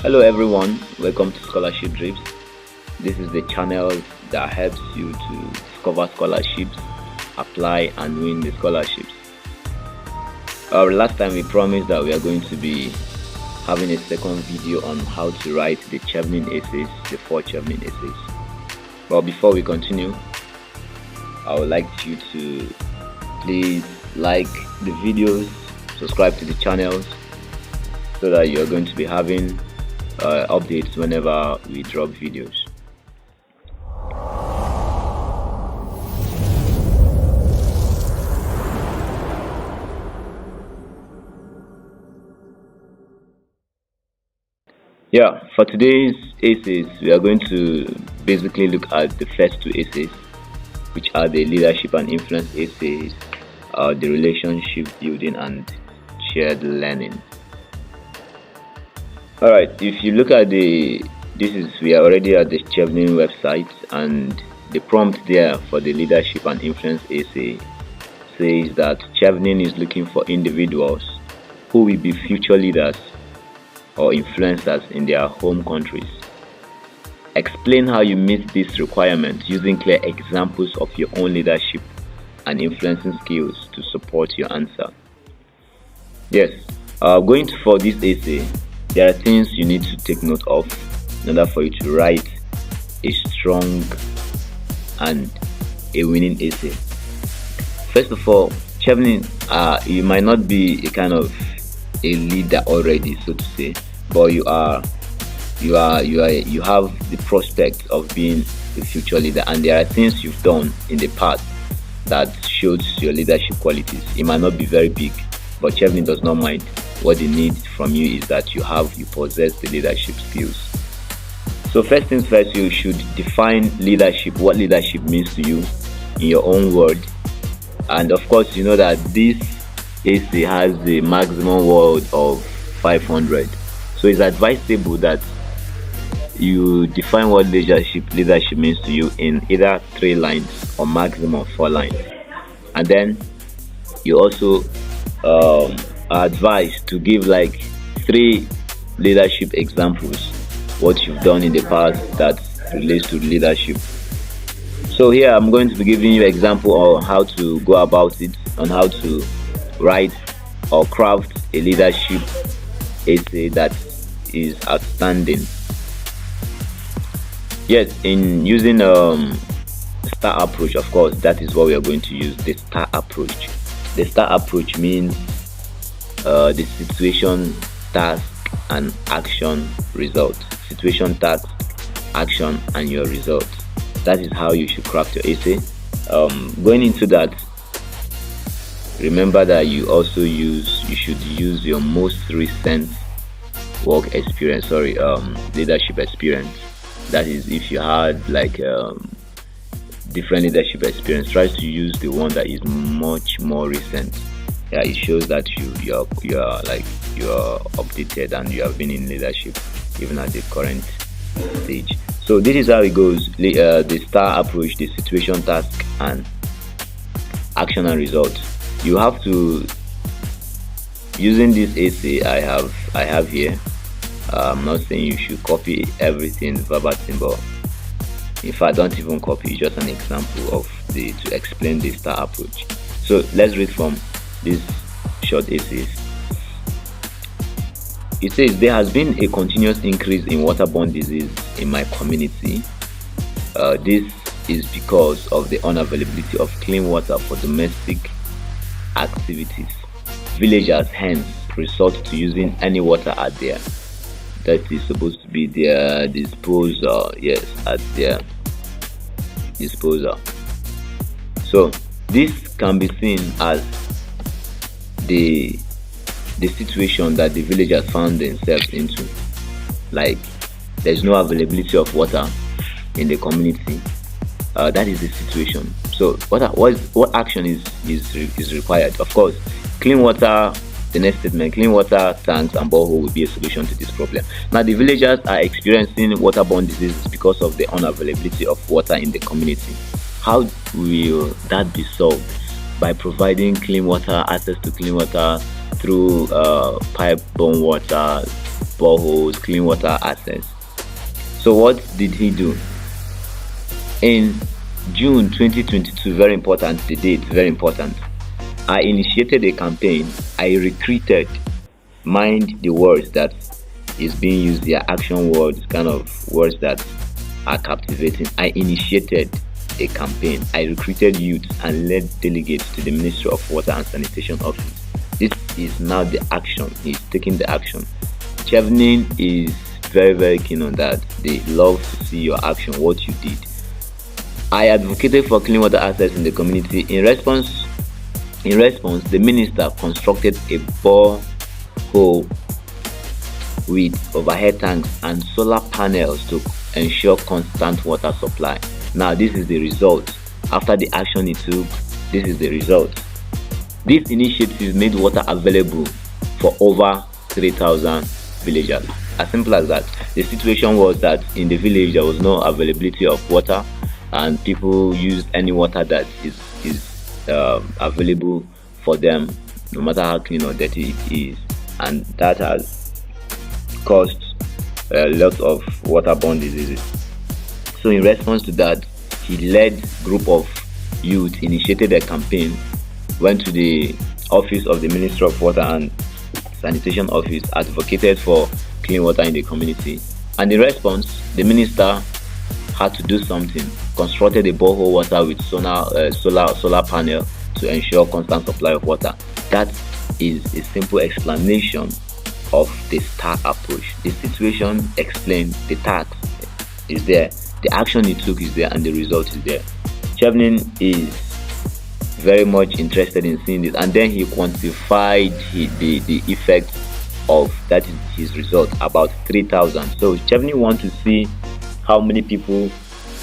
Hello everyone, welcome to Scholarship Drips. This is the channel that helps you to discover scholarships, apply and win the scholarships. Last time we promised that we are going to be having a second video on how to write the Chevening essays, the 4 Chevening essays. But before we continue, I would like you to please like the videos, subscribe to the channels so that you are going to be having updates whenever we drop videos. For today's essays, we are going to basically look at the first 2 essays, which are the leadership and influence essays, the relationship building and shared learning. Alright, if you look at we are already at the Chevening website, and the prompt there for the leadership and influence essay says that Chevening is looking for individuals who will be future leaders or influencers in their home countries. Explain how you meet this requirement using clear examples of your own leadership and influencing skills to support your answer. Going for this essay, there are things you need to take note of in order for you to write a strong and a winning essay. First of all, Chevening, you might not be a kind of a leader already, so to say, but you have the prospect of being a future leader, and there are things you've done in the past that shows your leadership qualities. It might not be very big, but Chevening does not mind. What they need from you is that you possess the leadership skills. So first things first, you should define leadership, what leadership means to you in your own word. And of course, you know that this essay has the maximum word of 500. So it's advisable that you define what leadership means to you in either 3 lines or maximum 4 lines. And then you also are advised to give like 3 leadership examples, what you've done in the past that relates to leadership. So here I'm going to be giving you an example on how to go about it, on how to write or craft a leadership essay that is outstanding. In using STAR approach, of course, that is what we are going to use, the STAR approach. The STAR approach means the situation, task and action, result. Situation, task, action and your result. That is how you should craft your essay. Going into that, remember that you should use your most recent leadership experience. That is, if you had like different leadership experience, try to use the one that is much more recent. It shows that you are updated and you have been in leadership even at the current stage. So this is how it goes. The STAR approach, the situation, task and action and result. You have to, using this essay I have here, I'm not saying you should copy everything verbatim, but in fact don't even copy, just an example to explain the STAR approach. So let's read from this short essay. It says, there has been a continuous increase in waterborne disease in my community. This is because of the unavailability of clean water for domestic activities. Villagers hence resort to using any water at their, that is supposed to be their disposal. At their disposal. So this can be seen as the situation that the villagers found themselves into. Like, there's no availability of water in the community. That is the situation. So what action is required? Of course, clean water. The next statement, clean water tanks and borehole will be a solution to this problem. Now, the villagers are experiencing waterborne diseases because of the unavailability of water in the community. How will that be solved? By providing clean water, access to clean water through pipe-borne water boreholes, clean water access. So what did he do? In June 2022, very important, the date, very important, I initiated a campaign. I recruited, mind the words that is being used, their action words, kind of words that are captivating. I initiated a campaign. I recruited youth and led delegates to the Ministry of Water and Sanitation office. This is now the action. He's taking the action. Chevening is very, very keen on that. They love to see your action, what you did. I advocated for clean water access in the community. In response, the minister constructed a borehole with overhead tanks and solar panels to ensure constant water supply. Now, this is the result. After the action he took, this is the result. This initiative made water available for over 3,000 villagers. As simple as that. The situation was that in the village there was no availability of water, and people used any water that is available for them, no matter how clean or dirty it is, and that has caused a lot of waterborne diseases. So in response to that, he led group of youth, initiated a campaign, went to the office of the Ministry of Water and Sanitation office, advocated for clean water in the community, and in response the minister had to do something, constructed a borehole water with solar panel to ensure constant supply of water. That is a simple explanation of the STAR approach. The situation explained, the task is there, the action he took is there, and the result is there. Chevening is very much interested in seeing this, and then he quantified the effect of that is his result, about 3,000. So Chevening wants to see how many people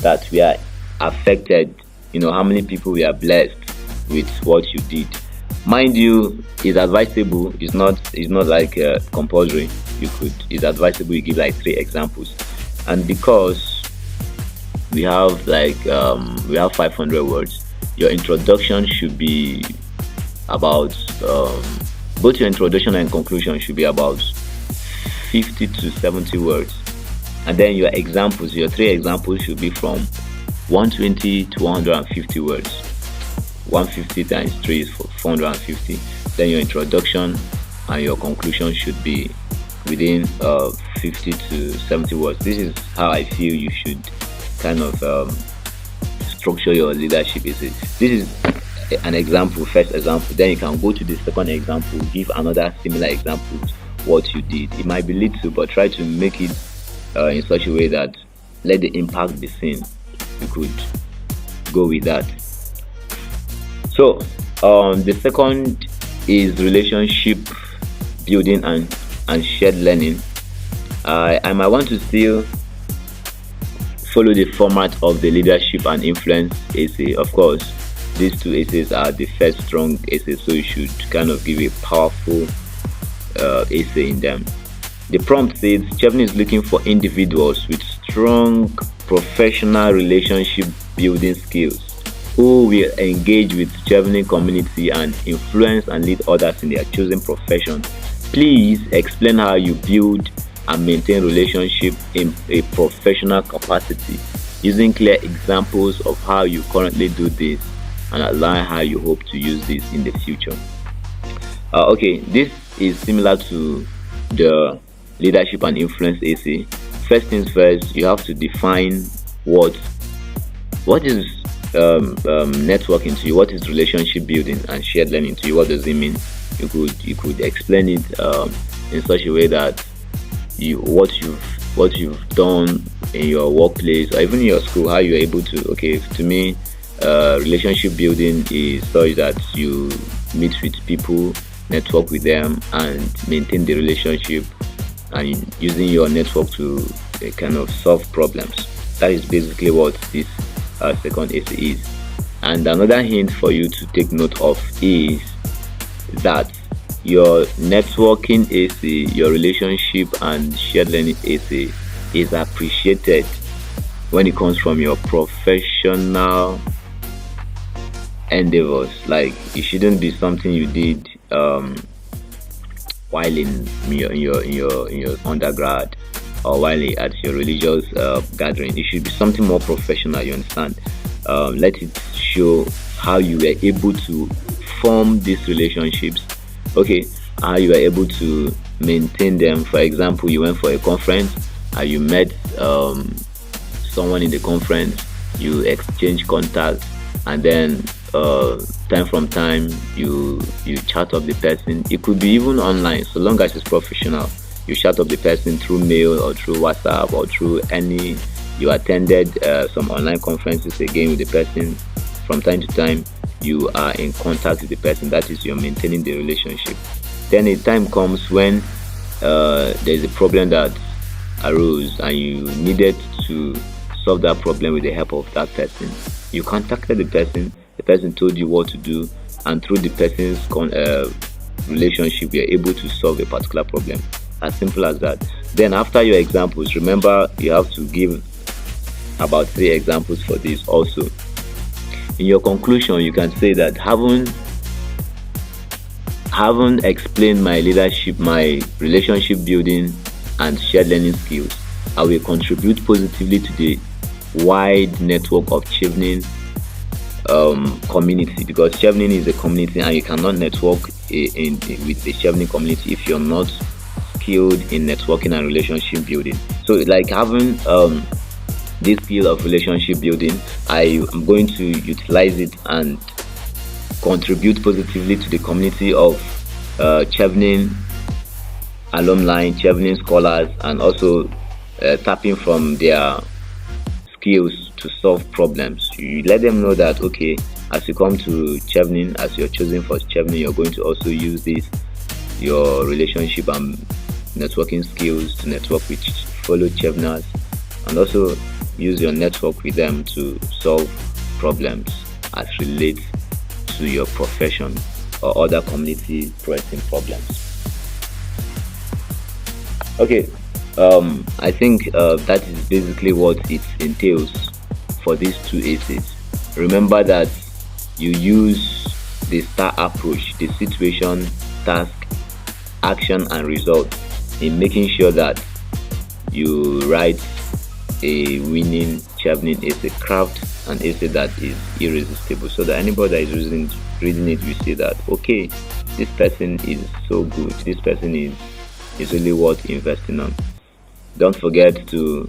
that we are affected, how many people we are blessed with what you did. Mind you, it's advisable, it's not like compulsory. It's advisable you give like 3 examples, and because we have 500 words, your introduction should be about both your introduction and conclusion should be about 50 to 70 words, and then your 3 examples should be from 120 to 150 words. 150 times 3 is 450. Then your introduction and your conclusion should be within 50 to 70 words. This is how I feel you should kind of structure your leadership. This is an example, first example. Then you can go to the second example, give another similar example, what you did. It might be little, but try to make it in such a way that let the impact be seen. You could go with that. So the second is relationship building and shared learning. I might want to still follow the format of the leadership and influence essay. Of course, these 2 essays are the first strong essays, so you should kind of give a powerful essay in them. The prompt says Chevening is looking for individuals with strong professional relationship building skills who will engage with Chevening community and influence and lead others in their chosen profession. Please explain how you build and maintain relationship in a professional capacity, using clear examples of how you currently do this and outline how you hope to use this in the future. Okay, this is similar to the leadership and influence essay. First things first, you have to define what is networking to you, what is relationship building and shared learning to you, what does it mean? You could explain it in such a way that what you've done in your workplace or even in your school, how you're able to, okay, to me relationship building is such that you meet with people, network with them and maintain the relationship, and using your network to kind of solve problems. That is basically what this second essay is. And another hint for you to take note of is that your networking essay, your relationship and shared learning essay is appreciated when it comes from your professional endeavors. Like, it shouldn't be something you did while in your undergrad, or while at your religious gathering. It should be something more professional. You understand? Let it show how you were able to form these relationships. Okay, how you were able to maintain them. For example, you went for a conference and you met someone in the conference, you exchange contacts, and then time from time you chat up the person. It could be even online, so long as it's professional. You chat up the person through mail or through WhatsApp or through any. You attended some online conferences again with the person. From time to time, you are in contact with the person. That is, you're maintaining the relationship. Then a time comes when there's a problem that arose and you needed to solve that problem with the help of that person. You contacted the person told you what to do, and through the person's relationship, you're able to solve a particular problem. As simple as that. Then after your examples, remember you have to give about 3 examples for this also. In your conclusion, you can say that having explained my leadership, my relationship building and shared learning skills, I will contribute positively to the wide network of Chevening community, because Chevening is a community and you cannot network with the Chevening community if you're not skilled in networking and relationship building. So like having this skill of relationship building, I am going to utilize it and contribute positively to the community of Chevening alumni, Chevening scholars, and also tapping from their skills to solve problems. You let them know that, okay, as you come to Chevening, as you're choosing for Chevening, you're going to also use your relationship and networking skills to network with fellow Cheveners, and also use your network with them to solve problems as relates to your profession or other community pressing problems. Okay, I think that is basically what it entails for these 2 essays. Remember that you use the STAR approach, the situation, task, action, and result, in making sure that you write a winning Chevening essay, craft an essay that is irresistible, so that anybody that is reading it will see that, okay, this person is so good, this person is really worth investing on. Don't forget to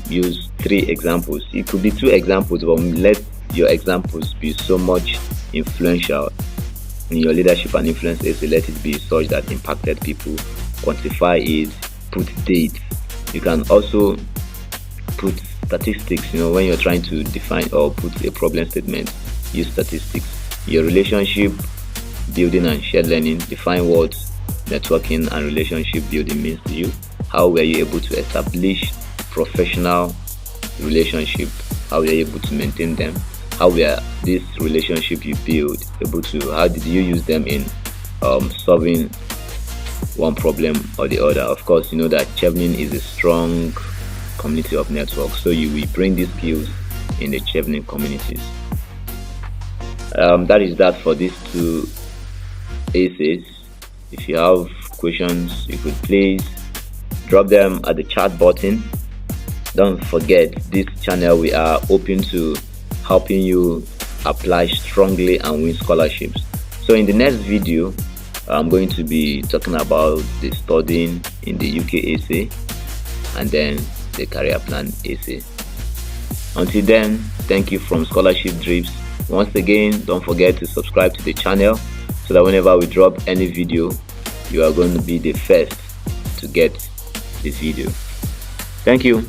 use 3 examples. It could be 2 examples, but let your examples be so much influential in your leadership and influence essay. Let it be such that impacted people. Quantify it, put dates. You can also put statistics. When you're trying to define or put a problem statement, use statistics. Your relationship building and shared learning, define what networking and relationship building means to you. How were you able to establish professional relationship? How were you able to maintain them? How were this relationship you build how did you use them in solving one problem or the other? Of course, you know that Chevening is a strong community of networks, so you will bring these skills in the Chevening communities. That is that for these 2 essays. If you have questions, you could please drop them at the chat button. Don't forget, this channel, we are open to helping you apply strongly and win scholarships. So in the next video, I'm going to be talking about the studying in the UK essay and then the career plan essay. Until then, thank you from Scholarship Drips. Once again, don't forget to subscribe to the channel so that whenever we drop any video, you are going to be the first to get this video. Thank you.